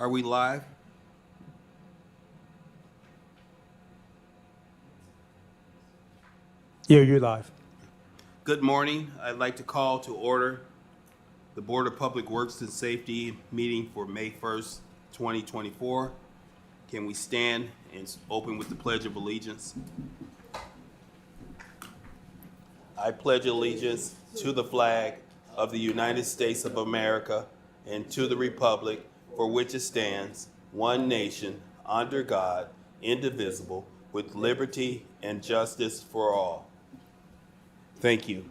Are we live? Yeah, you're live. Good morning. I'd like to call to order the Board of Public Works and Safety meeting for May 1st, 2024. Can we stand and open with the Pledge of Allegiance? I pledge allegiance to the flag of the United States of America and to the republic for which it stands, one nation, under God, indivisible, with liberty and justice for all. Thank you.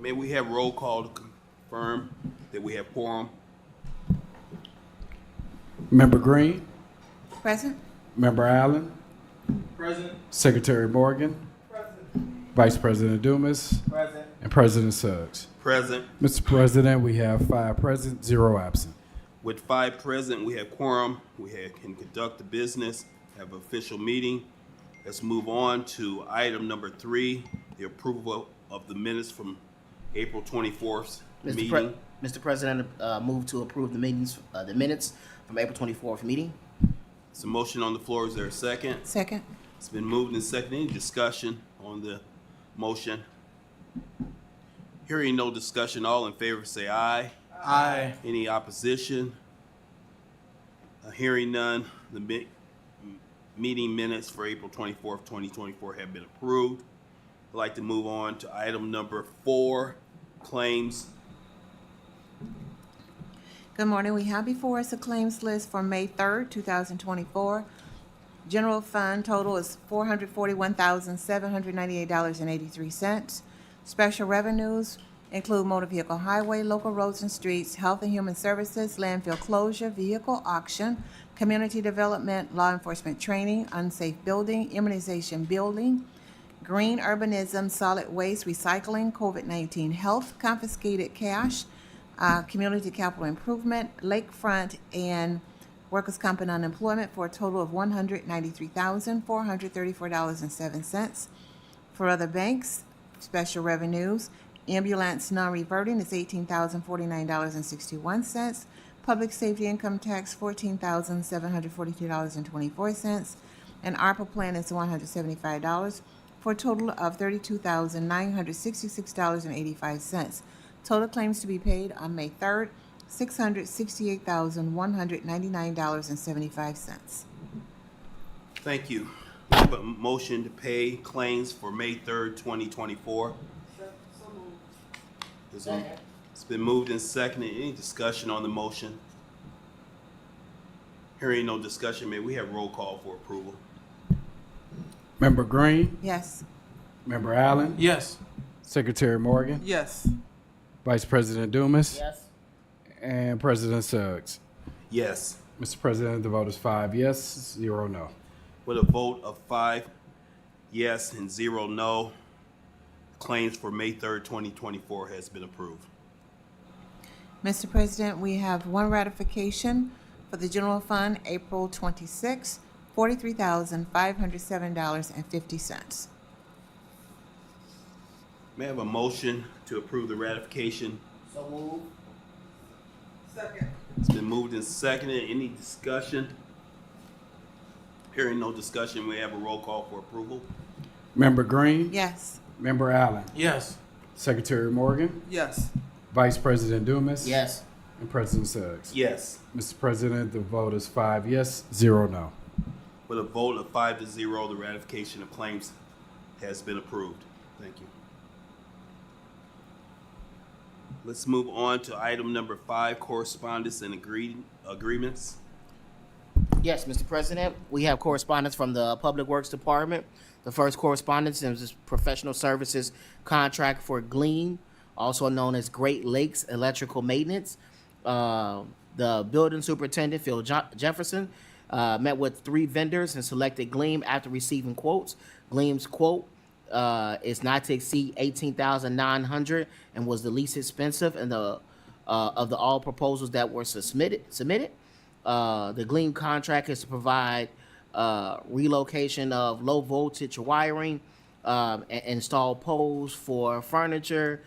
May we have roll call to confirm that we have quorum? Member Green, Present? Member Allen, Present. Secretary Morgan, Vice President Dumas, Present. and President Suggs. Present. Mr. President, we have 5 present, 0 absent. With 5 present, we have quorum. Can conduct the business, have an official meeting. Let's move on to item number 3, the approval of the minutes from April 24th meeting. Mr. President, move to approve the minutes from April 24th meeting. It's a motion on the floor. Is there a second? Second? It's been moved and seconded. Any discussion on the motion? Hearing no discussion, all in favor say aye. Aye. Any opposition? Hearing none, the meeting minutes for April 24th, 2024 have been approved. I'd like to move on to item number 4, claims. Good morning. We have before us a claims list for May 3rd, 2024. General fund total is $441,798.83. Special revenues include motor vehicle highway, local roads and streets, health and human services, landfill closure, vehicle auction, community development, law enforcement training, unsafe building, immunization building, green urbanism, solid waste, recycling, COVID-19 health, confiscated cash, community capital improvement, lakefront, and workers' comp and unemployment for a total of $193,434.07. For other banks, special revenues, ambulance non-reverting is $18,049.61. Public safety income tax, $14,742.24. And ARPA plan is $175 for a total of $32,966.85. Total claims to be paid on May 3rd, $668,199.75. Thank you. We have a motion to pay claims for May 3rd, 2024. It's been moved and seconded. Any discussion on the motion? Hearing no discussion, may we have roll call for approval? Member Green, Yes. Member Allen, Yes. Secretary Morgan, Yes. Vice President Dumas, Yes. and President Suggs. Yes. Mr. President, the vote is 5 yes, 0 no. With a vote of 5 yes and 0 no, claims for May 3rd, 2024 has been approved. Mr. President, we have one ratification for the general fund, April 26, $43,507.50. May I have a motion to approve the ratification? So move. Second. It's been moved and seconded. Any discussion? Hearing no discussion, we have a roll call for approval. Member Green, Yes. Member Allen, Yes. Secretary Morgan, Yes. Vice President Dumas, Yes. and President Suggs. Yes. Mr. President, the vote is 5 yes, 0 no. With a vote of 5-0, the ratification of claims has been approved. Thank you. Let's move on to item number 5, correspondence and agreements. Yes, Mr. President, we have correspondence from the Public Works Department. The first correspondence is this professional services contract for Gleam, also known as Great Lakes Electrical Maintenance. The building superintendent, Phil Jefferson, met with 3 vendors and selected Gleam after receiving quotes. Gleam's quote is not to exceed $18,900 and was the least expensive in the of the all proposals that were submitted. The Gleam contract is to provide relocation of low voltage wiring, and install poles for furniture,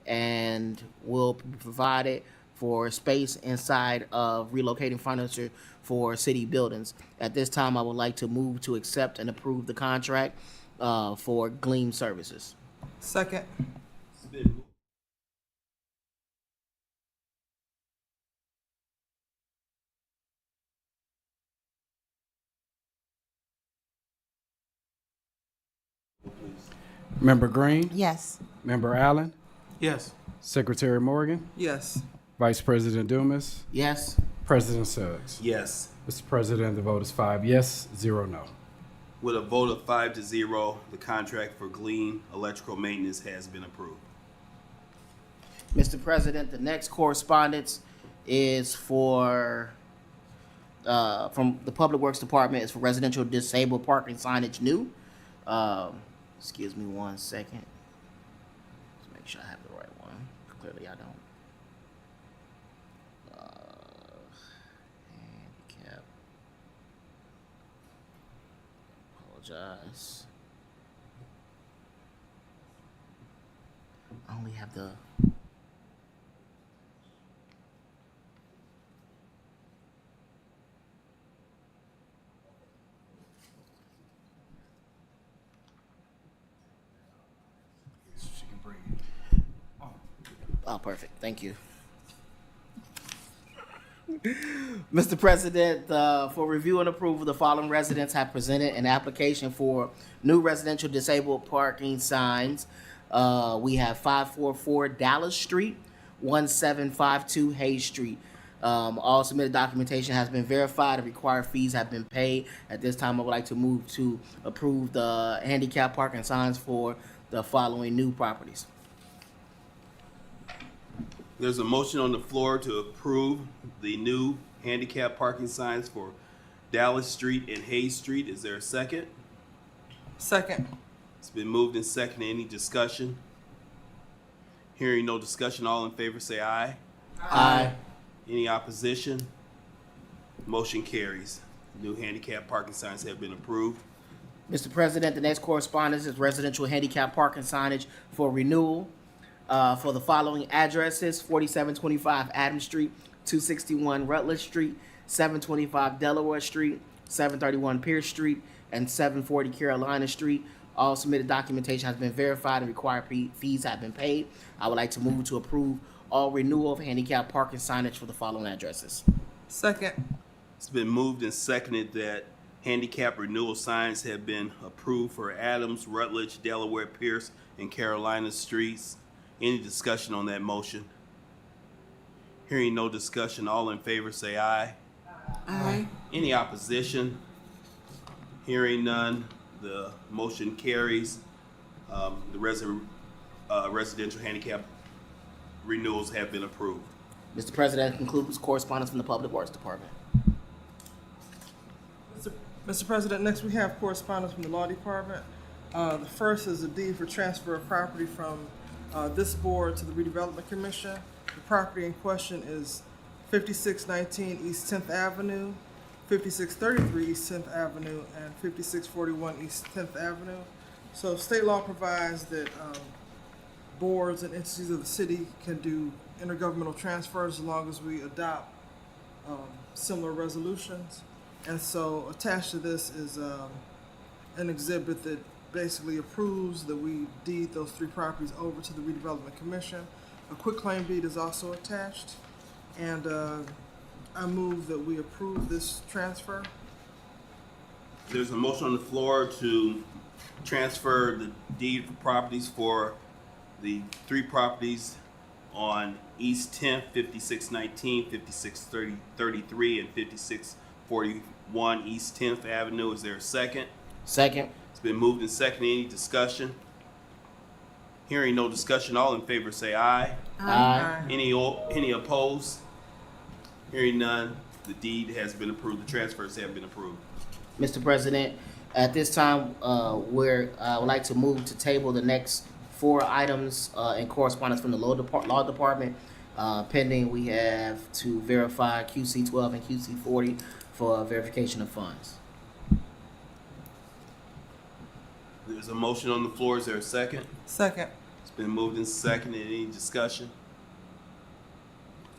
and will be provided for space inside of relocating furniture for city buildings. At this time, I would like to move to accept and approve the contract for Gleam Services. Second. It's been Member Green, Yes. Member Allen, Yes. Secretary Morgan, Yes. Vice President Dumas, Yes. President Suggs. yes. Mr. President, the vote is 5 yes, 0 no. With a vote of 5-0, the contract for Glean Electrical Maintenance has been approved. Mr. President, the next correspondence is for, from the Public Works Department, is for residential disabled parking signage new. Excuse me 1 second. Let's make sure I have the right one. Clearly I don't. Handicap. Apologize. I only have the. Oh, perfect. Thank you. Mr. President, for review and approval, the following residents have presented an application for new residential disabled parking signs. We have 544 Dallas Street, 1752 Hayes Street. All submitted documentation has been verified and required fees have been paid. At this time, I would like to move to approve the handicap parking signs for the following new properties. There's a motion on the floor to approve the new handicap parking signs for Dallas Street and Hayes Street. Is there a second? Second. It's been moved and seconded. Any discussion? Hearing no discussion, all in favor say aye. Aye. Any opposition? Motion carries. New handicap parking signs have been approved. Mr. President, the next correspondence is residential handicap parking signage for renewal for the following addresses: 4725 Adams Street, 261 Rutledge Street, 725 Delaware Street, 731 Pierce Street, and 740 Carolina Street. All submitted documentation has been verified and required fees have been paid. I would like to move to approve all renewal of handicap parking signage for the following addresses. Second. It's been moved and seconded that handicap renewal signs have been approved for Adams, Rutledge, Delaware, Pierce, and Carolina Streets. Any discussion on that motion? Hearing no discussion, all in favor say aye. Aye. Any opposition? Hearing none, the motion carries. The residential handicap renewals have been approved. Mr. President, that concludes correspondence from the Public Works Department. Mr. President, next we have correspondence from the Law Department. The first is a deed for transfer of property from this board to the Redevelopment Commission. The property in question is 5619 East 10th Avenue, 5633 East 10th Avenue, and 5641 East 10th Avenue. So state law provides that boards and entities of the city can do intergovernmental transfers as long as we adopt similar resolutions. And so attached to this is an exhibit that basically approves that we deed those three properties over to the Redevelopment Commission. A quitclaim deed is also attached, and I move that we approve this transfer. There's a motion on the floor to transfer the deed for properties for the three properties on East 10th, 5619, 5633, and 5641 East 10th Avenue. Is there a second? Second. It's been moved and seconded. Any discussion? Hearing no discussion, all in favor say aye. Aye. Any opposed? Hearing none, the deed has been approved. The transfers have been approved. Mr. President, at this time, I would like to move to table the next 4 items in correspondence from the Law Department. Pending, we have to verify QC 12 and QC 40 for verification of funds. There's a motion on the floor. Is there a second? Second. It's been moved and seconded. Any discussion?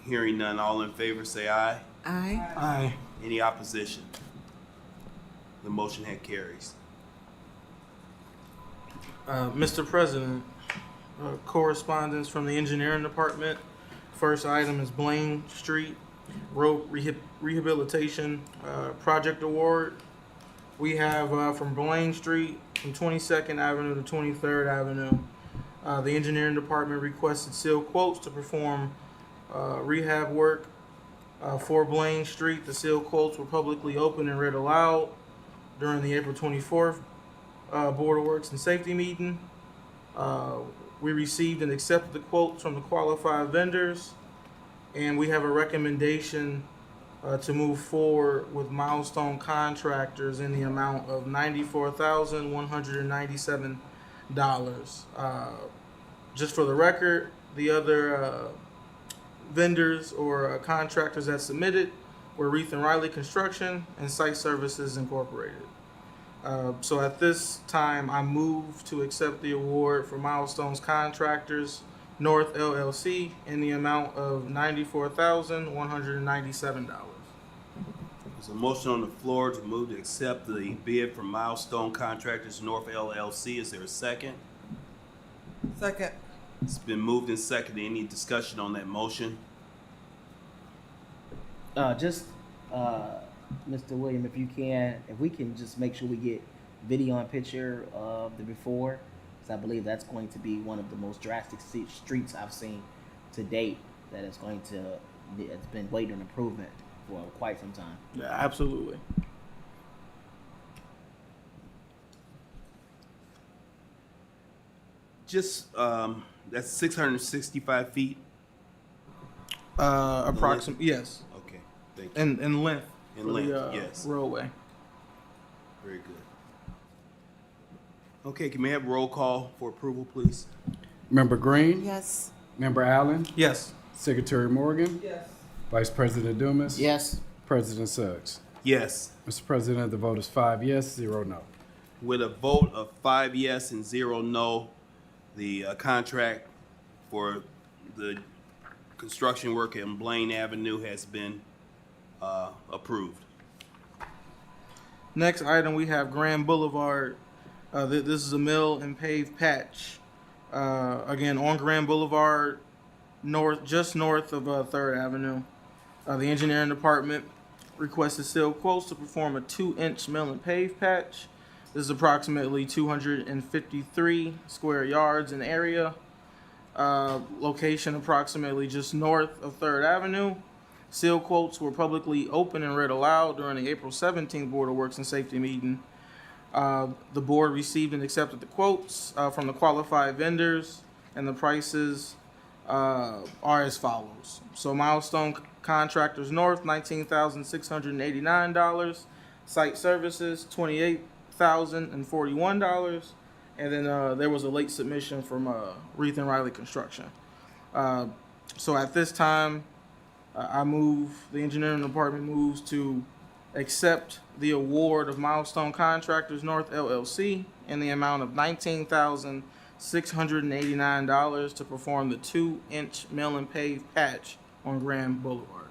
Hearing none, all in favor say aye. Aye. Aye. Any opposition? The motion carries. Mr. President, correspondence from the engineering department. First item is Blaine Street Road Rehabilitation Project Award. We have from Blaine Street from 22nd Avenue to 23rd Avenue. The engineering department requested sealed quotes to perform rehab work for Blaine Street. The sealed quotes were publicly opened and read aloud during the April 24th Board of Works and Safety meeting. We received and accepted the quotes from the qualified vendors, and we have a recommendation to move forward with Milestone Contractors in the amount of $94,197. Just for the record, the other vendors or contractors that submitted were Reith and Riley Construction and Site Services Incorporated. So at this time, I move to accept the award for Milestones Contractors North LLC in the amount of $94,197. There's a motion on the floor to move to accept the bid from Milestone Contractors North LLC. Is there a second? Second. It's been moved and seconded. Any discussion on that motion? Mr. William, if we can just make sure we get video and picture of the before, because I believe that's going to be one of the most drastic streets I've seen to date. That it's been waiting on improvement for quite some time. Yeah, absolutely. Just, that's 665 feet? Approximately, yes, Okay, thank you. in length. In for length, the, yes. roadway. Very good. Okay, can we have a roll call for approval, please? Member Green? Yes. Member Allen? Yes. Secretary Morgan? Yes. Vice President Dumas? Yes. President Suggs? Yes. Mr. President, the vote is 5 yes, 0 no. With a vote of 5 yes and 0 no, the contract for the construction work in Blaine Avenue has been approved. Next item, we have Grand Boulevard. This is a mill and pave patch. Again, on Grand Boulevard, just north of 3rd Avenue. The engineering department requested sealed quotes to perform a 2-inch mill and pave patch. This is approximately 253 square yards in area. Location approximately just north of 3rd Avenue. Seal quotes were publicly open and read aloud during the April 17th Board of Works and Safety meeting. The board received and accepted the quotes from the qualified vendors, and the prices are as follows. So Milestone Contractors North, $19,689. Site Services, $28,041. And then there was a late submission from Reith and Riley Construction. So at this time, the engineering department moves to accept the award of Milestone Contractors North LLC in the amount of $19,689 to perform the 2-inch mill and pave patch on Grand Boulevard.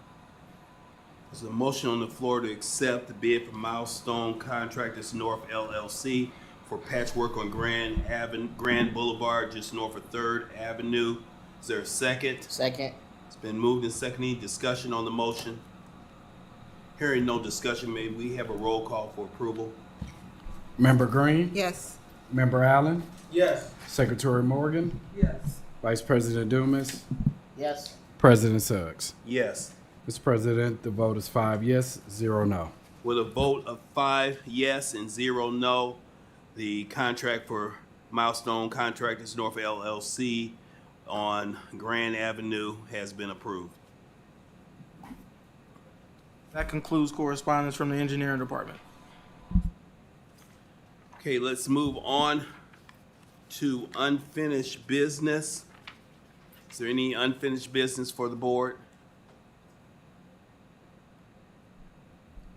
There's a motion on the floor to accept the bid from Milestone Contractors North LLC for patchwork on Grand Boulevard, just north of 3rd Avenue. Is there a second? Second. It's been moved and seconded. Discussion on the motion. Hearing no discussion, may we have a roll call for approval? Member Green? Yes. Member Allen? Yes. Secretary Morgan? Yes. Vice President Dumas? Yes. President Suggs? Yes. Mr. President, the vote is 5 yes, 0 no. With a vote of 5 yes and 0 no, the contract for Milestone Contractors North LLC on Grand Avenue has been approved. That concludes correspondence from the engineering department. Okay, let's move on to unfinished business. Is there any unfinished business for the board?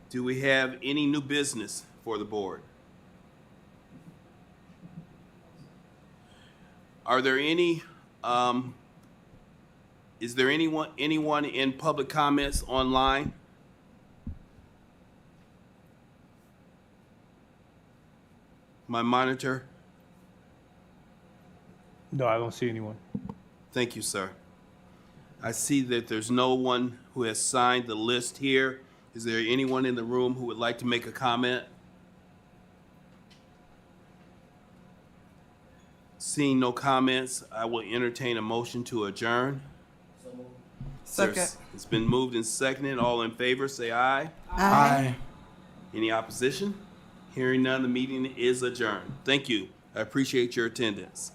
Do we have any new business for the board? Are there any Is there anyone in public comments online? My monitor. No, I don't see anyone. Thank you, sir. I see that there's no one who has signed the list here. Is there anyone in the room who would like to make a comment? Seeing no comments, I will entertain a motion to adjourn. Second. It's been moved and seconded. All in favor, say aye. Aye. Any opposition? Hearing none, the meeting is adjourned. Thank you. I appreciate your attendance.